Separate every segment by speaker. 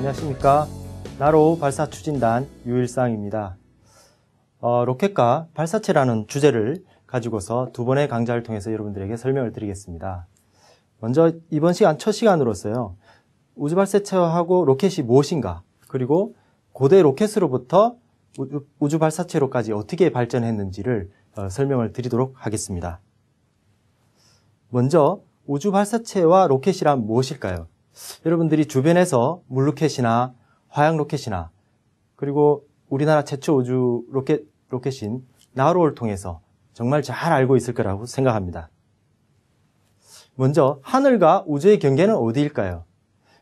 Speaker 1: 안녕하십니까. 나로 발사추진단 유일상입니다. 로켓과 발사체라는 주제를 가지고서 두 번의 강좌를 통해서 여러분들에게 설명을 드리겠습니다. 먼저 이번 시간 첫 시간으로서요. 우주발사체하고 로켓이 무엇인가, 그리고 고대 로켓으로부터 우주발사체로까지 어떻게 발전했는지를 설명을 드리도록 하겠습니다. 먼저 우주발사체와 로켓이란 무엇일까요? 여러분들이 주변에서 물로켓이나 화약로켓이나 그리고 우리나라 최초 우주 로켓인 나로를 통해서 정말 잘 알고 있을 거라고 생각합니다. 먼저 하늘과 우주의 경계는 어디일까요?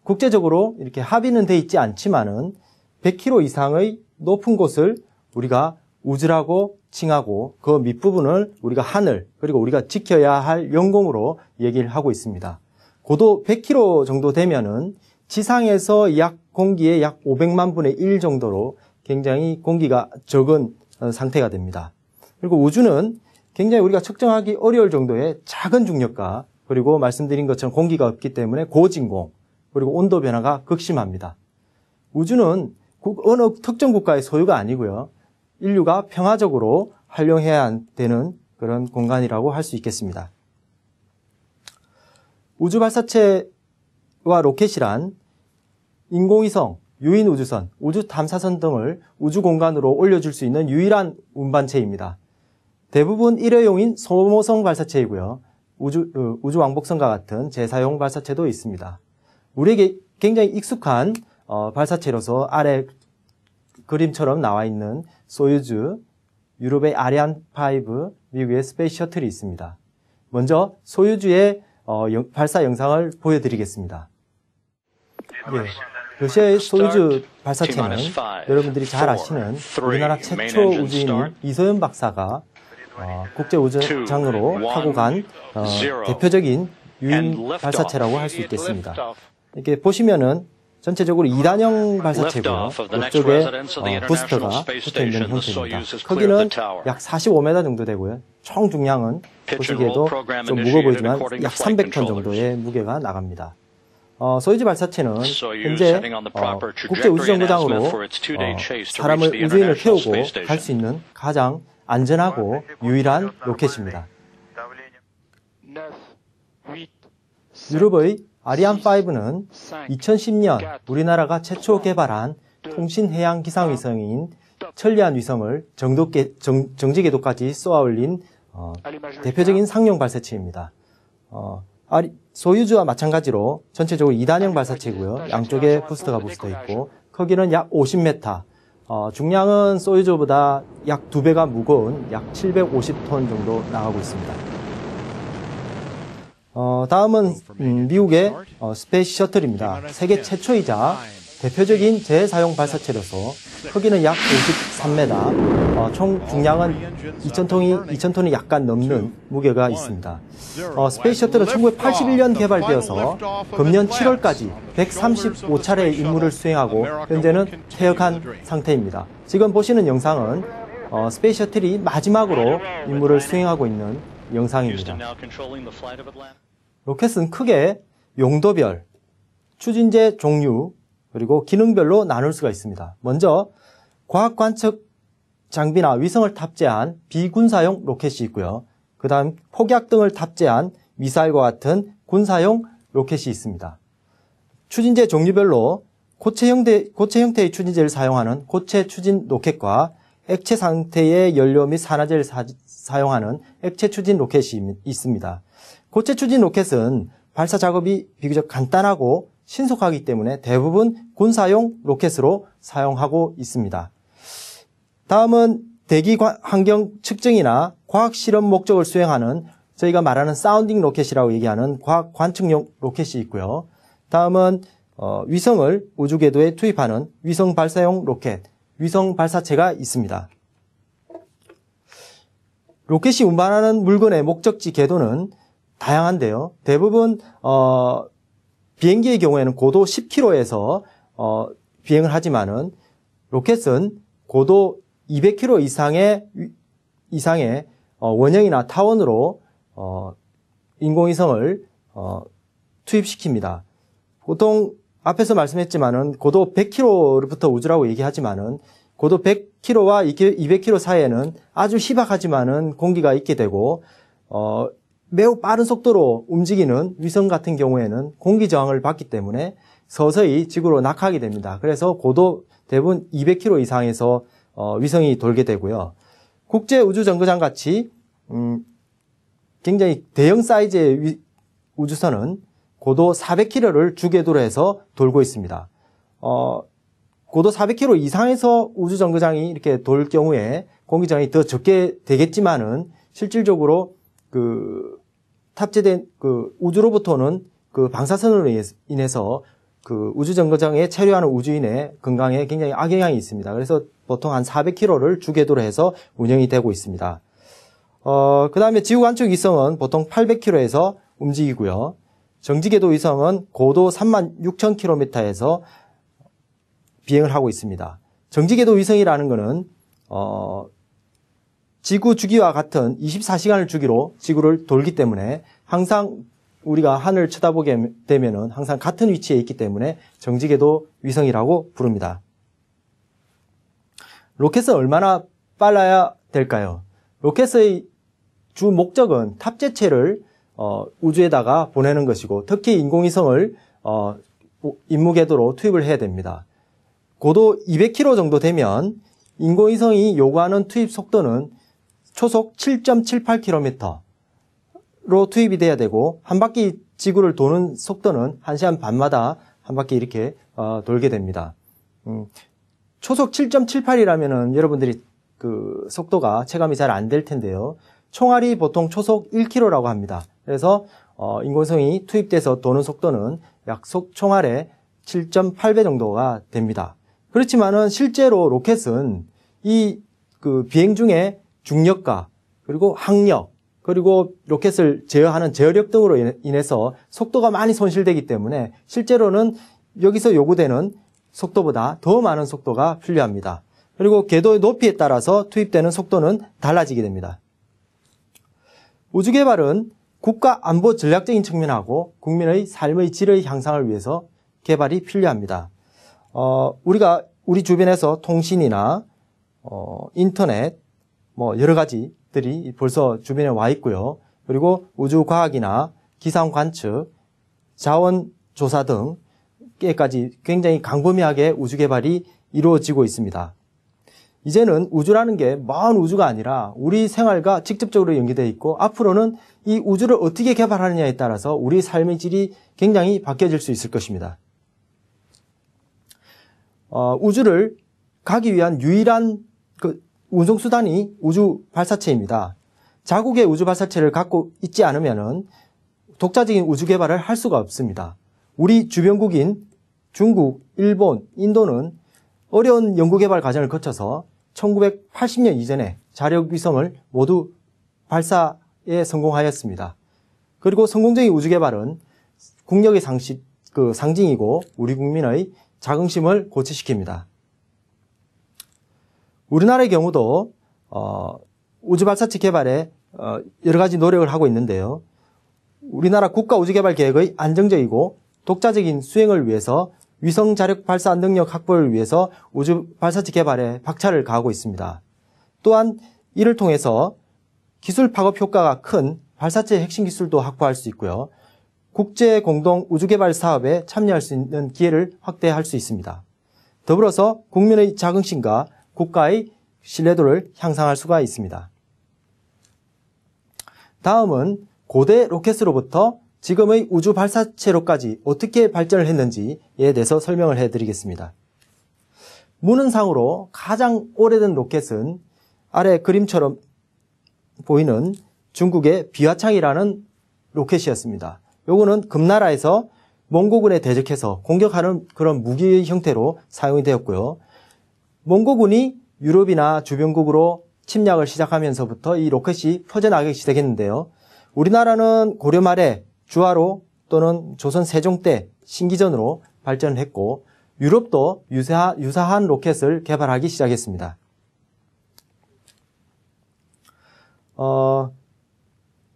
Speaker 1: 국제적으로 이렇게 합의는 돼 있지 않지만은 100km 이상의 높은 곳을 우리가 우주라고 칭하고 그 밑부분을 우리가 하늘, 그리고 우리가 지켜야 할 영공으로 얘기를 하고 있습니다. 고도 100km 정도 되면은 지상에서 약 공기의 약 500만 분의 1 정도로 굉장히 공기가 적은 상태가 됩니다. 그리고 우주는 굉장히 우리가 측정하기 어려울 정도의 작은 중력과, 그리고 말씀드린 것처럼 공기가 없기 때문에 고진공, 그리고 온도 변화가 극심합니다. 우주는 어느 특정 국가의 소유가 아니고요. 인류가 평화적으로 활용해야 되는 그런 공간이라고 할 수 있겠습니다. 우주발사체와 로켓이란 인공위성, 유인우주선, 우주탐사선 등을 우주공간으로 올려줄 수 있는 유일한 운반체입니다. 대부분 일회용인 소모성 발사체이고요. 우주왕복선과 같은 재사용 발사체도 있습니다. 우리에게 굉장히 익숙한 발사체로서 아래 그림처럼 나와 있는 소유주, 유럽의 아리안5, 미국의 스페이스 셔틀이 있습니다. 먼저 소유주의 발사 영상을 보여드리겠습니다. 예, 러시아의 소유주 발사체는 여러분들이 잘 아시는 우리나라 최초 우주인인 이소연 박사가 국제우주장으로 타고 간 대표적인 유인 발사체라고 할 수 있겠습니다. 이렇게 보시면은 전체적으로 2단형 발사체고요. 이쪽에 부스터가 붙어있는 형태입니다. 크기는 약 45m 정도 되고요. 총 중량은 보시기에도 좀 무거워 보이지만 약 300톤 정도의 무게가 나갑니다. 소유주 발사체는 현재 국제우주정거장으로 사람을 우주인을 태우고 갈 수 있는 가장 안전하고 유일한 로켓입니다. 유럽의 아리안5는 2010년 우리나라가 최초 개발한 통신해양기상위성인 천리안 위성을 정지궤도까지 쏘아 올린 대표적인 상용 발사체입니다. 소유주와 마찬가지로 전체적으로 2단형 발사체고요. 양쪽에 부스터가 붙어 있고 크기는 약 50m, 중량은 소유주보다 약 2배가 무거운 약 750톤 정도 나가고 있습니다. 다음은 미국의 스페이스 셔틀입니다. 세계 최초이자 대표적인 재사용 발사체로서 크기는 약 53m, 총 중량은 2,000톤이 약간 넘는 무게가 있습니다. 스페이스 셔틀은 1981년 개발되어서 금년 7월까지 135차례의 임무를 수행하고 현재는 퇴역한 상태입니다. 지금 보시는 영상은 스페이스 셔틀이 마지막으로 임무를 수행하고 있는 영상입니다. 로켓은 크게 용도별, 추진제 종류, 그리고 기능별로 나눌 수가 있습니다. 먼저 과학 관측 장비나 위성을 탑재한 비군사용 로켓이 있고요. 그 다음 폭약 등을 탑재한 미사일과 같은 군사용 로켓이 있습니다. 추진제 종류별로 고체 형태의 추진제를 사용하는 고체 추진 로켓과 액체 상태의 연료 및 산화제를 사용하는 액체 추진 로켓이 있습니다. 고체 추진 로켓은 발사 작업이 비교적 간단하고 신속하기 때문에 대부분 군사용 로켓으로 사용하고 있습니다. 다음은 대기 환경 측정이나 과학 실험 목적을 수행하는 저희가 말하는 사운딩 로켓이라고 얘기하는 과학 관측용 로켓이 있고요. 다음은 위성을 우주궤도에 투입하는 위성 발사용 로켓, 위성 발사체가 있습니다. 로켓이 운반하는 물건의 목적지 궤도는 다양한데요. 대부분 비행기의 경우에는 고도 10km에서 비행을 하지만은 로켓은 고도 200km 이상의 원형이나 타원으로 인공위성을 투입시킵니다. 보통 앞에서 말씀했지만은 고도 100km부터 우주라고 얘기하지만은 고도 100km와 200km 사이에는 아주 희박하지만은 공기가 있게 되고 매우 빠른 속도로 움직이는 위성 같은 경우에는 공기 저항을 받기 때문에 서서히 지구로 낙하하게 됩니다. 그래서 고도 대부분 200km 이상에서 위성이 돌게 되고요. 국제 우주 정거장 같이 굉장히 대형 사이즈의 우주선은 고도 400km를 주궤도로 해서 돌고 있습니다. 고도 400km 이상에서 우주 정거장이 이렇게 돌 경우에 공기 저항이 더 적게 되겠지만은 실질적으로 그 탑재된 그 우주로부터는 그 방사선으로 인해서 그 우주 정거장에 체류하는 우주인의 건강에 굉장히 악영향이 있습니다. 그래서 보통 한 400km를 주궤도로 해서 운영이 되고 있습니다. 그 다음에 지구 관측 위성은 보통 800km에서 움직이고요. 정지궤도 위성은 고도 36,000km에서 비행을 하고 있습니다. 정지궤도 위성이라는 것은 지구 주기와 같은 24시간을 주기로 지구를 돌기 때문에 항상 우리가 하늘을 쳐다보게 되면은 항상 같은 위치에 있기 때문에 정지궤도 위성이라고 부릅니다. 로켓은 얼마나 빨라야 될까요? 로켓의 주 목적은 탑재체를 우주에다가 보내는 것이고 특히 인공위성을 임무궤도로 투입을 해야 됩니다. 고도 200km 정도 되면 인공위성이 요구하는 투입 속도는 초속 7.78km로 투입이 돼야 되고 한 바퀴 지구를 도는 속도는 1시간 반마다 한 바퀴 이렇게 돌게 됩니다. 초속 7.78이라면은 여러분들이 그 속도가 체감이 잘 안 될 텐데요. 총알이 보통 초속 1km라고 합니다. 그래서 인공위성이 투입돼서 도는 속도는 약 총알의 7.8배 정도가 됩니다. 그렇지만은 실제로 로켓은 이 그 비행 중에 중력과 그리고 항력 그리고 로켓을 제어하는 제어력 등으로 인해서 속도가 많이 손실되기 때문에 실제로는 여기서 요구되는 속도보다 더 많은 속도가 필요합니다. 그리고 궤도의 높이에 따라서 투입되는 속도는 달라지게 됩니다. 우주 개발은 국가 안보 전략적인 측면하고 국민의 삶의 질의 향상을 위해서 개발이 필요합니다. 우리가 우리 주변에서 통신이나 인터넷 뭐 여러 가지들이 벌써 주변에 와 있고요. 그리고 우주 과학이나 기상 관측, 자원 조사 등에까지 굉장히 광범위하게 우주 개발이 이루어지고 있습니다. 이제는 우주라는 게 먼 우주가 아니라 우리 생활과 직접적으로 연계되어 있고 앞으로는 이 우주를 어떻게 개발하느냐에 따라서 우리 삶의 질이 굉장히 바뀌어질 수 있을 것입니다. 우주를 가기 위한 유일한 운송수단이 우주 발사체입니다. 자국의 우주 발사체를 갖고 있지 않으면은 독자적인 우주 개발을 할 수가 없습니다. 우리 주변국인 중국, 일본, 인도는 어려운 연구개발 과정을 거쳐서 1980년 이전에 자력 위성을 모두 발사에 성공하였습니다. 그리고 성공적인 우주 개발은 국력의 상징이고 우리 국민의 자긍심을 고취시킵니다. 우리나라의 경우도 우주 발사체 개발에 여러 가지 노력을 하고 있는데요. 우리나라 국가 우주 개발 계획의 안정적이고 독자적인 수행을 위해서 위성 자력 발사 능력 확보를 위해서 우주 발사체 개발에 박차를 가하고 있습니다. 또한 이를 통해서 기술 파급 효과가 큰 발사체 핵심 기술도 확보할 수 있고요. 국제 공동 우주 개발 사업에 참여할 수 있는 기회를 확대할 수 있습니다. 더불어서 국민의 자긍심과 국가의 신뢰도를 향상할 수가 있습니다. 다음은 고대 로켓으로부터 지금의 우주 발사체로까지 어떻게 발전을 했는지에 대해서 설명을 해드리겠습니다. 문헌상으로 가장 오래된 로켓은 아래 그림처럼 보이는 중국의 비화창이라는 로켓이었습니다. 요거는 금나라에서 몽고군에 대적해서 공격하는 그런 무기의 형태로 사용이 되었고요. 몽고군이 유럽이나 주변국으로 침략을 시작하면서부터 이 로켓이 퍼져나가기 시작했는데요. 우리나라는 고려 말에 주화로 또는 조선 세종 때 신기전으로 발전을 했고 유럽도 유사한 로켓을 개발하기 시작했습니다.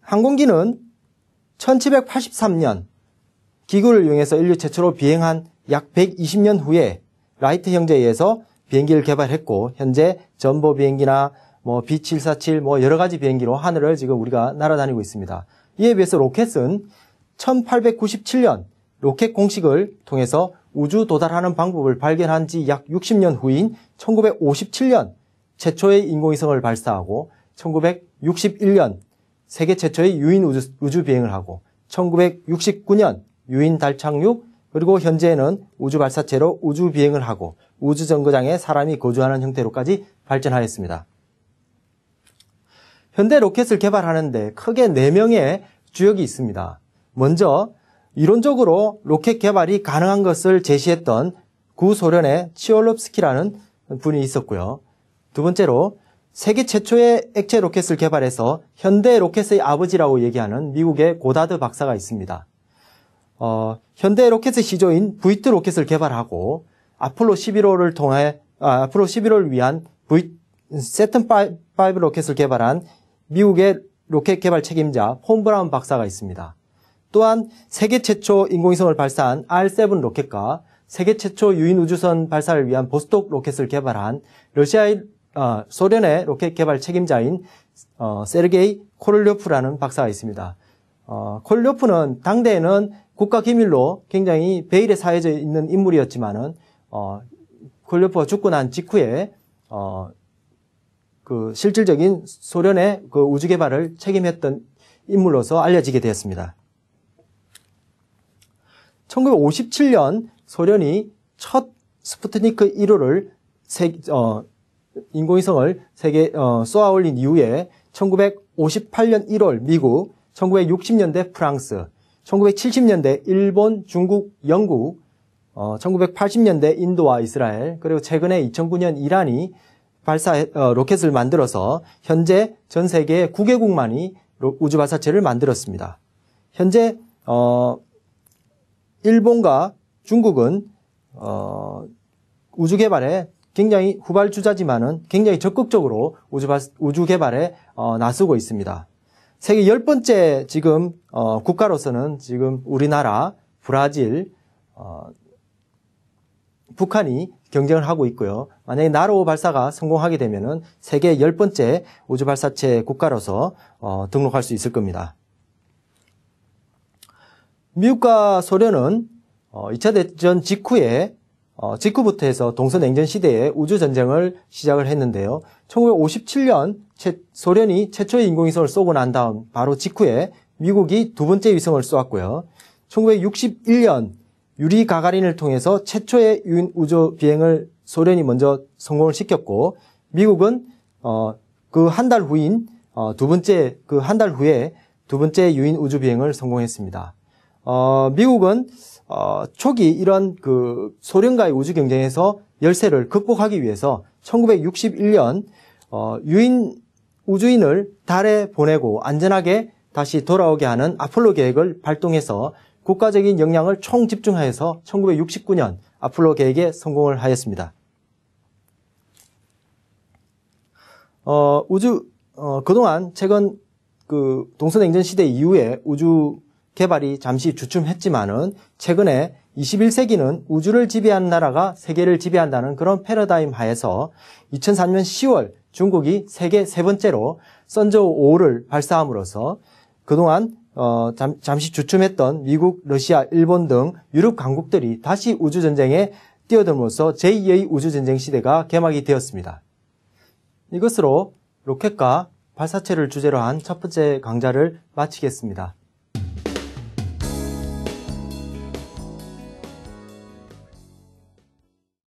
Speaker 1: 항공기는 1783년 기구를 이용해서 인류 최초로 비행한 약 120년 후에 라이트 형제에 의해서 비행기를 개발했고 현재 전보 비행기나 뭐 B747 뭐 여러 가지 비행기로 하늘을 지금 우리가 날아다니고 있습니다. 이에 비해서 로켓은 1897년 로켓 공식을 통해서 우주 도달하는 방법을 발견한 지 약 60년 후인 1957년 최초의 인공위성을 발사하고 1961년 세계 최초의 유인 우주 비행을 하고 1969년 유인 달 착륙 그리고 현재는 우주 발사체로 우주 비행을 하고 우주 정거장에 사람이 거주하는 형태로까지 발전하였습니다. 현대 로켓을 개발하는데 크게 4명의 주역이 있습니다. 먼저 이론적으로 로켓 개발이 가능한 것을 제시했던 구소련의 치올롭스키라는 분이 있었고요. 두 번째로 세계 최초의 액체 로켓을 개발해서 현대 로켓의 아버지라고 얘기하는 미국의 고다드 박사가 있습니다. 현대 로켓의 시조인 V2 로켓을 개발하고 아폴로 11호를 위한 세턴 5 로켓을 개발한 미국의 로켓 개발 책임자 폰 브라운 박사가 있습니다. 또한 세계 최초 인공위성을 발사한 R7 로켓과 세계 최초 유인 우주선 발사를 위한 보스톡 로켓을 개발한 소련의 로켓 개발 책임자인 세르게이 코를료프라는 박사가 있습니다. 코를료프는 당대에는 국가기밀로 굉장히 베일에 사해져 있는 인물이었지만은 코를료프가 죽고 난 직후에 그 실질적인 소련의 그 우주 개발을 책임했던 인물로서 알려지게 되었습니다. 1957년 소련이 첫 스푸트니크 1호를 인공위성을 쏘아 올린 이후에 1958년 1월 미국, 1960년대 프랑스, 1970년대 일본, 중국, 영국, 1980년대 인도와 이스라엘, 그리고 최근에 2009년 이란이 로켓을 만들어서 현재 전 세계 9개국만이 우주 발사체를 만들었습니다. 현재 일본과 중국은 우주 개발에 굉장히 후발주자지만은 굉장히 적극적으로 우주 개발에 나서고 있습니다. 세계 10번째 지금 국가로서는 지금 우리나라, 브라질, 북한이 경쟁을 하고 있고요. 만약에 나로 발사가 성공하게 되면은 세계 10번째 우주 발사체 국가로서 등록할 수 있을 겁니다. 미국과 소련은 2차 대전 직후부터 해서 동서냉전 시대에 우주전쟁을 시작을 했는데요. 1957년 소련이 최초의 인공위성을 쏘고 난 다음 바로 직후에 미국이 두 번째 위성을 쏘았고요. 1961년 유리 가가린을 통해서 최초의 유인 우주 비행을 소련이 먼저 성공을 시켰고 미국은 그 한 달 후에 두 번째 유인 우주 비행을 성공했습니다. 미국은 초기 이런 그 소련과의 우주 경쟁에서 열세를 극복하기 위해서 1961년 유인 우주인을 달에 보내고 안전하게 다시 돌아오게 하는 아폴로 계획을 발동해서 국가적인 역량을 총집중하여서 1969년 아폴로 계획에 성공을 하였습니다. 그동안 최근 그 동서냉전 시대 이후에 우주 개발이 잠시 주춤했지만은 최근에 21세기는 우주를 지배하는 나라가 세계를 지배한다는 그런 패러다임 하에서 2003년 10월 중국이 세계 세 번째로 선저우 5를 발사함으로써 그동안 잠시 주춤했던 미국, 러시아, 일본 등 유럽 강국들이 다시 우주전쟁에 뛰어들므로써 제2의 우주전쟁 시대가 개막이 되었습니다. 이것으로 로켓과 발사체를 주제로 한 첫 번째 강좌를 마치겠습니다.